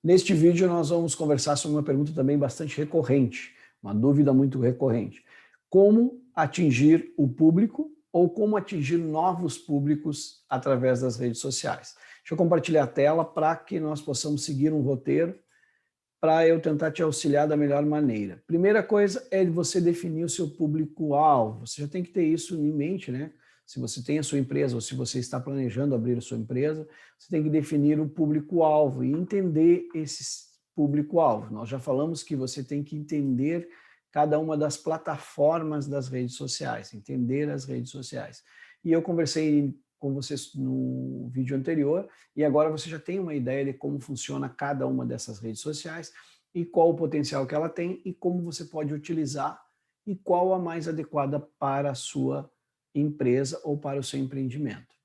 Neste vídeo nós vamos conversar sobre uma pergunta também bastante recorrente, uma dúvida muito recorrente. Como atingir o público ou como atingir novos públicos através das redes sociais? Deixa eu compartilhar a tela para que nós possamos seguir um roteiro para eu tentar te auxiliar da melhor maneira. Primeira coisa é você definir o seu público-alvo. Você já tem que ter isso em mente, né? Se você tem a sua empresa ou se você está planejando abrir a sua empresa, você tem que definir o público-alvo e entender esse público-alvo. Nós já falamos que você tem que entender cada uma das plataformas das redes sociais, entender as redes sociais. E eu conversei com vocês no vídeo anterior, e agora você já tem uma ideia de como funciona cada uma dessas redes sociais e qual o potencial que ela tem e como você pode utilizar e qual a mais adequada para a sua empresa ou para o seu empreendimento.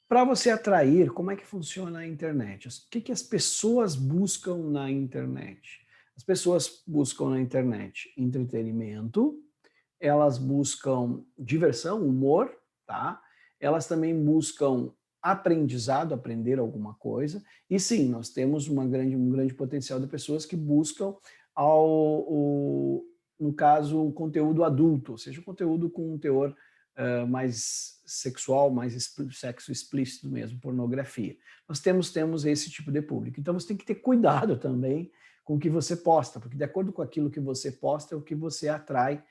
Para você atrair, como é que funciona a internet? O que as pessoas buscam na internet? As pessoas buscam na internet entretenimento, elas buscam diversão, humor, tá? Elas também buscam aprendizado, aprender alguma coisa. E sim, nós temos um grande potencial de pessoas que buscam, no caso, o conteúdo adulto, ou seja, o conteúdo com um teor mais sexual, mais sexo explícito mesmo, pornografia. Nós temos esse tipo de público. Então você tem que ter cuidado também com o que você posta, porque de acordo com aquilo que você posta é o que você atrai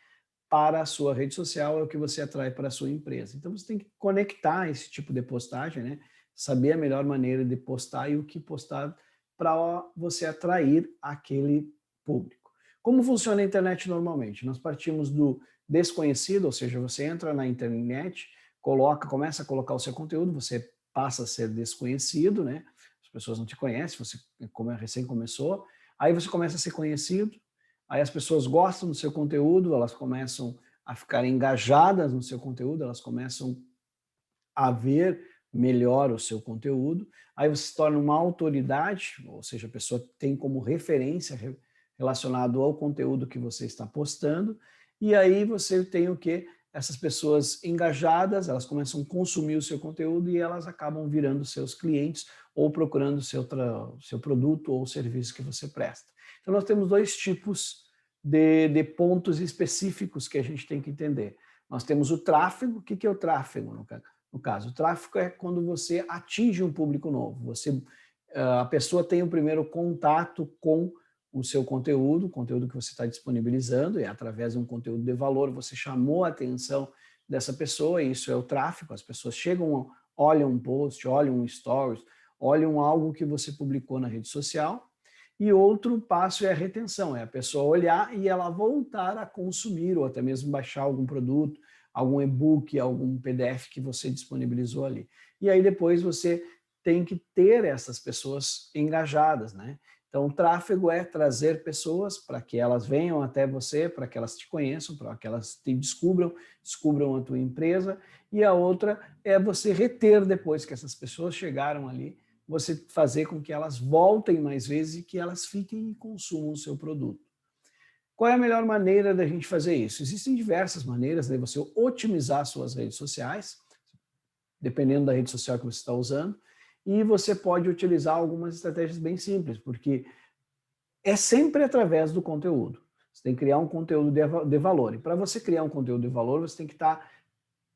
para a sua rede social, é o que você atrai para a sua empresa. Então você tem que conectar esse tipo de postagem, né? Saber a melhor maneira de postar e o que postar para você atrair aquele público. Como funciona a internet normalmente? Nós partimos do desconhecido, ou seja, você entra na internet, começa a colocar o seu conteúdo, você passa a ser desconhecido, né? As pessoas não te conhecem, você recém começou, aí você começa a ser conhecido, aí as pessoas gostam do seu conteúdo, elas começam a ficar engajadas no seu conteúdo, elas começam a ver melhor o seu conteúdo, aí você se torna uma autoridade, ou seja, a pessoa tem como referência relacionado ao conteúdo que você está postando, e aí você tem o quê? Essas pessoas engajadas, elas começam a consumir o seu conteúdo e elas acabam virando seus clientes ou procurando o seu produto ou serviço que você presta. Então nós temos dois tipos de pontos específicos que a gente tem que entender. Nós temos o tráfego. O que é o tráfego, no caso? O tráfego é quando você atinge um público novo. A pessoa tem o primeiro contato com o seu conteúdo, o conteúdo que você está disponibilizando, e através de um conteúdo de valor você chamou a atenção dessa pessoa, e isso é o tráfego. As pessoas chegam, olham um post, olham um stories, olham algo que você publicou na rede social. E outro passo é a retenção, é a pessoa olhar e ela voltar a consumir ou até mesmo baixar algum produto, algum e-book, algum PDF que você disponibilizou ali. E aí depois você tem que ter essas pessoas engajadas, né? Então, o tráfego é trazer pessoas para que elas venham até você, para que elas te conheçam, para que elas te descubram a tua empresa. E a outra é você reter depois que essas pessoas chegaram ali, você fazer com que elas voltem mais vezes e que elas fiquem e consumam o seu produto. Qual é a melhor maneira da gente fazer isso? Existem diversas maneiras de você otimizar suas redes sociais, dependendo da rede social que você está usando, e você pode utilizar algumas estratégias bem simples, porque é sempre através do conteúdo. Você tem que criar um conteúdo de valor. E para você criar um conteúdo de valor, você tem que estar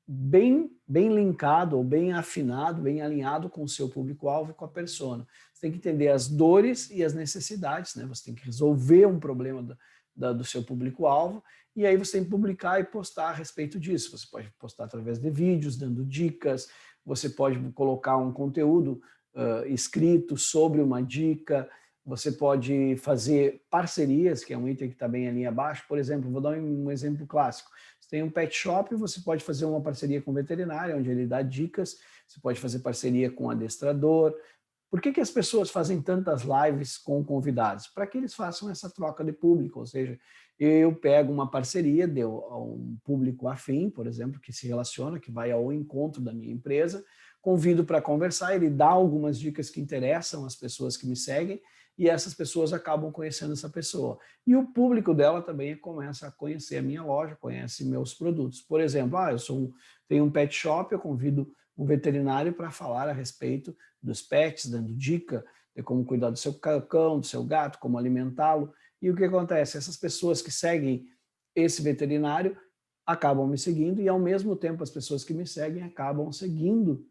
bem linkado, ou bem afinado, bem alinhado com o seu público-alvo e com a persona. Você tem que entender as dores e as necessidades, né? Você tem que resolver um problema do seu público-alvo, e aí você tem que publicar e postar a respeito disso. Você pode postar através de vídeos, dando dicas, você pode colocar um conteúdo escrito sobre uma dica, você pode fazer parcerias, que é um item que está bem ali abaixo. Por exemplo, vou dar um exemplo clássico. Você tem um pet shop, você pode fazer uma parceria com o veterinário, onde ele dá dicas, você pode fazer parceria com o adestrador. Por que as pessoas fazem tantas lives com convidados? Para que eles façam essa troca de público, ou seja, eu pego uma parceria de um público afim, por exemplo, que se relaciona, que vai ao encontro da minha empresa, convido para conversar, ele dá algumas dicas que interessam as pessoas que me seguem, e essas pessoas acabam conhecendo essa pessoa. E o público dela também começa a conhecer a minha loja, conhece meus produtos. Por exemplo, tenho um pet shop, eu convido um veterinário para falar a respeito dos pets, dando dica de como cuidar do seu cão, do seu gato, como alimentá-lo. E o que acontece? Essas pessoas que seguem esse veterinário acabam me seguindo e, ao mesmo tempo, as pessoas que me seguem acabam seguindo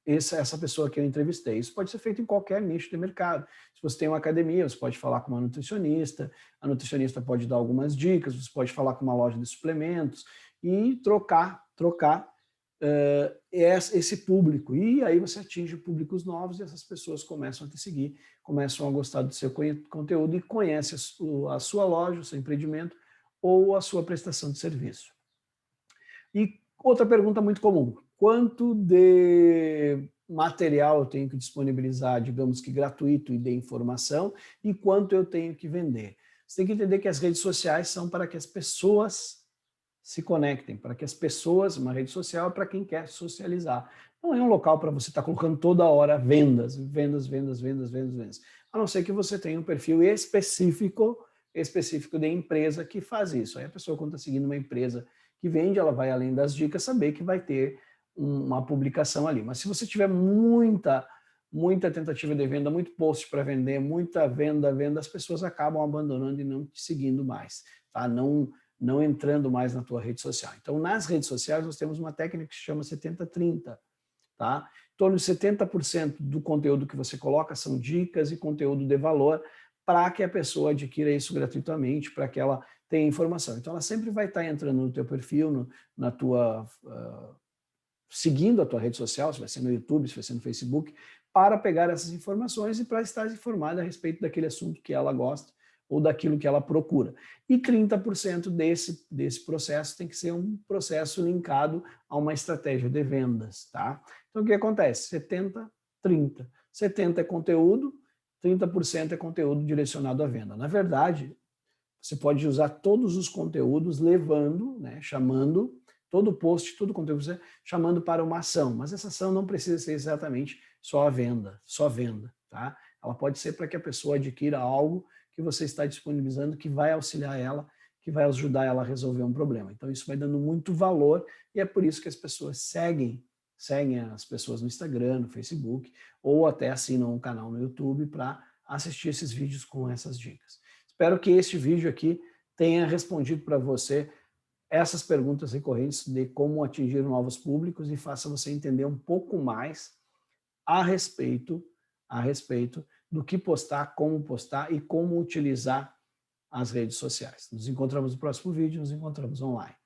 essa pessoa que eu entrevistei. Isso pode ser feito em qualquer nicho de mercado. Se você tem uma academia, você pode falar com uma nutricionista, a nutricionista pode dar algumas dicas, você pode falar com uma loja de suplementos e trocar esse público. E aí você atinge públicos novos e essas pessoas começam a te seguir, começam a gostar do seu conteúdo e conhecem a sua loja, o seu empreendimento ou a sua prestação de serviço. E outra pergunta muito comum: quanto de material eu tenho que disponibilizar, digamos que gratuito e de informação, e quanto eu tenho que vender? Você tem que entender que as redes sociais são para que as pessoas se conectem, para que as pessoas, uma rede social é para quem quer socializar. Não é um local para você estar colocando toda hora vendas, vendas, vendas, vendas, vendas, vendas. A não ser que você tenha um perfil específico de empresa que faz isso. Aí a pessoa, quando está seguindo uma empresa que vende, ela vai além das dicas saber que vai ter uma publicação ali. Mas se você tiver muita tentativa de venda, muito post para vender, muita venda, as pessoas acabam abandonando e não te seguindo mais, tá? Não entrando mais na tua rede social. Então, nas redes sociais, nós temos uma técnica que se chama 70-30, tá? Em torno de 70% do conteúdo que você coloca são dicas e conteúdo de valor para que a pessoa adquira isso gratuitamente, para que ela tenha informação. Então, ela sempre vai estar entrando no teu perfil, na tua... seguindo a tua rede social, se vai ser no YouTube, se vai ser no Facebook, para pegar essas informações e para estar informada a respeito daquele assunto que ela gosta ou daquilo que ela procura. E 30% desse processo tem que ser um processo linkado a uma estratégia de vendas, tá? Então, o que acontece? 70-30. 70% é conteúdo, 30% é conteúdo direcionado à venda. Na verdade, você pode usar todos os conteúdos levando, né, chamando, todo post, todo conteúdo, chamando para uma ação. Mas essa ação não precisa ser exatamente só venda, tá? Ela pode ser para que a pessoa adquira algo que você está disponibilizando, que vai auxiliar ela, que vai ajudar ela a resolver um problema. Então isso vai dando muito valor e é por isso que as pessoas seguem as pessoas no Instagram, no Facebook, ou até assinam um canal no YouTube para assistir esses vídeos com essas dicas. Espero que este vídeo aqui tenha respondido para você essas perguntas recorrentes de como atingir novos públicos e faça você entender um pouco mais a respeito do que postar, como postar e como utilizar as redes sociais. Nos encontramos no próximo vídeo, nos encontramos online.